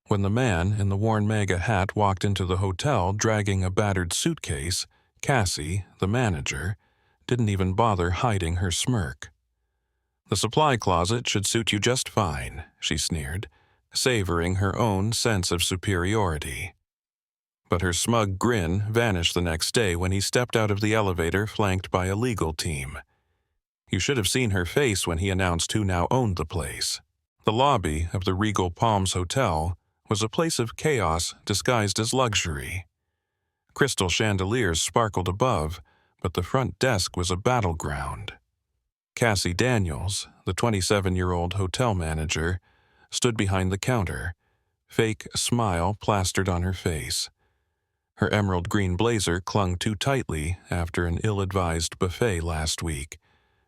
When the man in the worn MAGA hat walked into the hotel dragging a battered suitcase, Cassie, the manager, didn't even bother hiding her smirk. "The supply closet should suit you just fine," she sneered, savoring her own sense of superiority. But her smug grin vanished the next day when he stepped out of the elevator flanked by a legal team. You should have seen her face when he announced who now owned the place. The lobby of the Regal Palms Hotel was a place of chaos disguised as luxury. Crystal chandeliers sparkled above, but the front desk was a battleground. Cassie Daniels, the 27-year-old hotel manager, stood behind the counter, fake smile plastered on her face. Her emerald green blazer clung too tightly after an ill-advised buffet last week,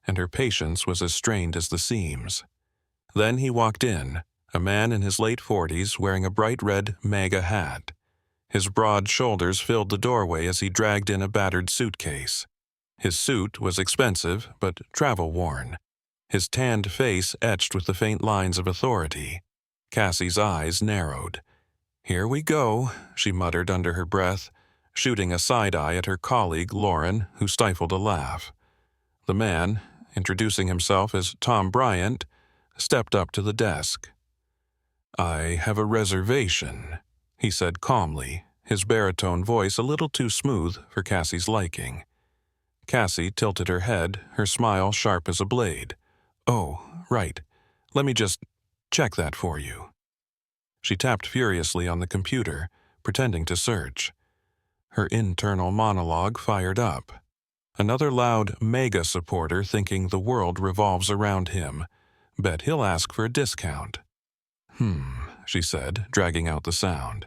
and her patience was as strained as the seams. Then he walked in, a man in his late 40s wearing a bright red MAGA hat. His broad shoulders filled the doorway as he dragged in a battered suitcase. His suit was expensive but travel-worn, his tanned face etched with the faint lines of authority. Cassie's eyes narrowed. "Here we go," she muttered under her breath, shooting a side-eye at her colleague Lauren, who stifled a laugh. The man, introducing himself as Tom Bryant, stepped up to the desk. "I have a reservation," he said calmly, his baritone voice a little too smooth for Cassie's liking. Cassie tilted her head, her smile sharp as a blade. "Oh, right. Let me just check that for you." She tapped furiously on the computer, pretending to search. Her internal monologue fired up. Another loud MAGA supporter thinking the world revolves around him. Bet he'll ask for a discount. She said, dragging out the sound.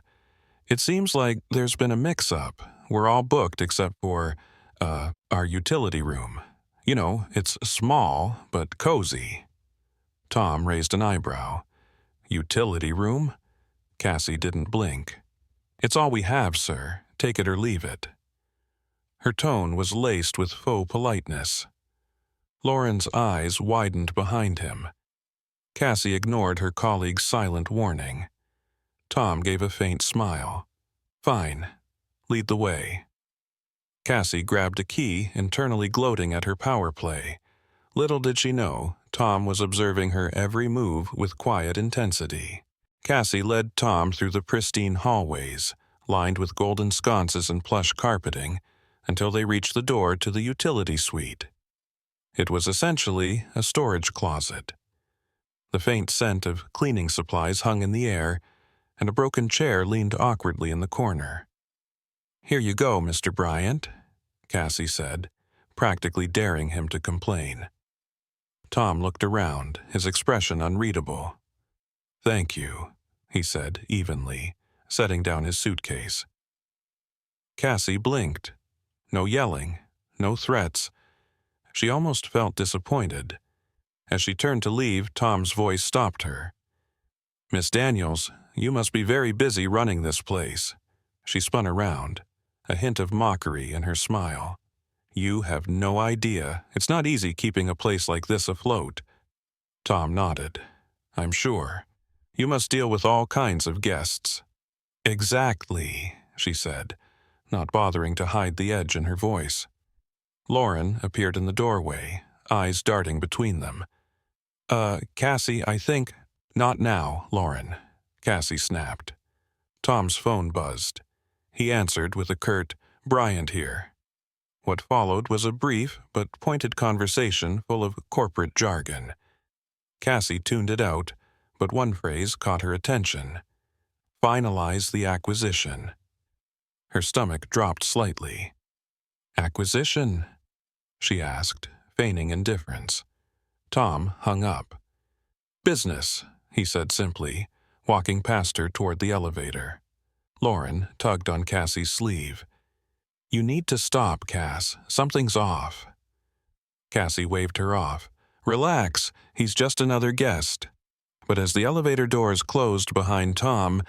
"It seems like there's been a mix-up. We're all booked except for, our utility room. You know, it's small, but cozy." Tom raised an eyebrow. "Utility room?" Cassie didn't blink. "It's all we have, sir. Take it or leave it." Her tone was laced with faux politeness. Lauren's eyes widened behind him. Cassie ignored her colleague's silent warning. Tom gave a faint smile. "Fine. Lead the way." Cassie grabbed a key, internally gloating at her power play. Little did she know, Tom was observing her every move with quiet intensity. Cassie led Tom through the pristine hallways, lined with golden sconces and plush carpeting, until they reached the door to the utility suite. It was essentially a storage closet. The faint scent of cleaning supplies hung in the air, and a broken chair leaned awkwardly in the corner. "Here you go, Mr. Bryant," Cassie said, practically daring him to complain. Tom looked around, his expression unreadable. "Thank you," he said evenly, setting down his suitcase. Cassie blinked. No yelling, no threats. She almost felt disappointed. As she turned to leave, Tom's voice stopped her. "Miss Daniels, you must be very busy running this place." She spun around, a hint of mockery in her smile. "You have no idea. It's not easy keeping a place like this afloat." Tom nodded. "I'm sure. You must deal with all kinds of guests." "Exactly," she said, not bothering to hide the edge in her voice. Lauren appeared in the doorway, eyes darting between them. Cassie, I think—" "Not now, Lauren," Cassie snapped. Tom's phone buzzed. He answered with a curt, "Bryant here." What followed was a brief but pointed conversation full of corporate jargon. Cassie tuned it out, but one phrase caught her attention. "Finalize the acquisition." Her stomach dropped slightly. "Acquisition?" she asked, feigning indifference. Tom hung up. "Business," he said simply, walking past her toward the elevator. Lauren tugged on Cassie's sleeve. "You need to stop, Cass. Something's off." Cassie waved her off. "Relax, he's just another guest." But as the elevator doors closed behind Tom,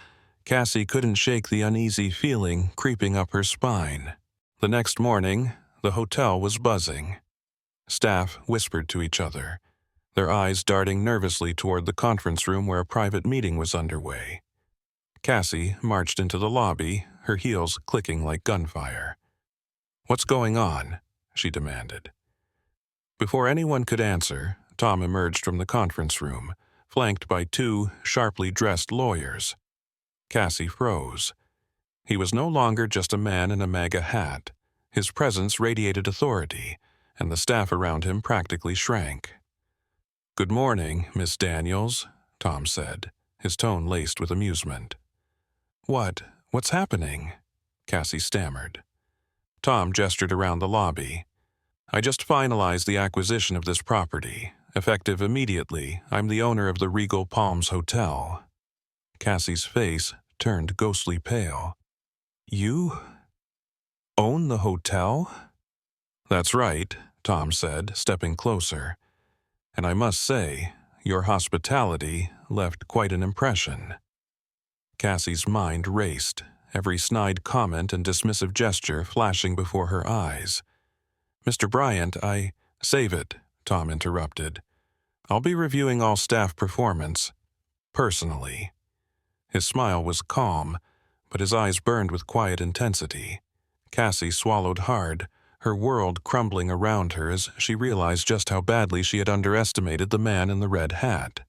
Cassie couldn't shake the uneasy feeling creeping up her spine. The next morning, the hotel was buzzing. Staff whispered to each other, their eyes darting nervously toward the conference room where a private meeting was underway. Cassie marched into the lobby, her heels clicking like gunfire. "What's going on?" she demanded. Before anyone could answer, Tom emerged from the conference room, flanked by two sharply dressed lawyers. Cassie froze. He was no longer just a man in a MAGA hat. His presence radiated authority, and the staff around him practically shrank. "Good morning, Miss Daniels," Tom said, his tone laced with amusement. What's happening?" Cassie stammered. Tom gestured around the lobby. "I just finalized the acquisition of this property. Effective immediately, I'm the owner of the Regal Palms Hotel." Cassie's face turned ghostly pale. "You own the hotel?" "That's right," Tom said, stepping closer. "And I must say, your hospitality left quite an impression." Cassie's mind raced, every snide comment and dismissive gesture flashing before her eyes. "Mr. Bryant, Save it," Tom interrupted. "I'll be reviewing all staff performance, personally." His smile was calm, but his eyes burned with quiet intensity. Cassie swallowed hard, her world crumbling around her as she realized just how badly she had underestimated the man in the red hat.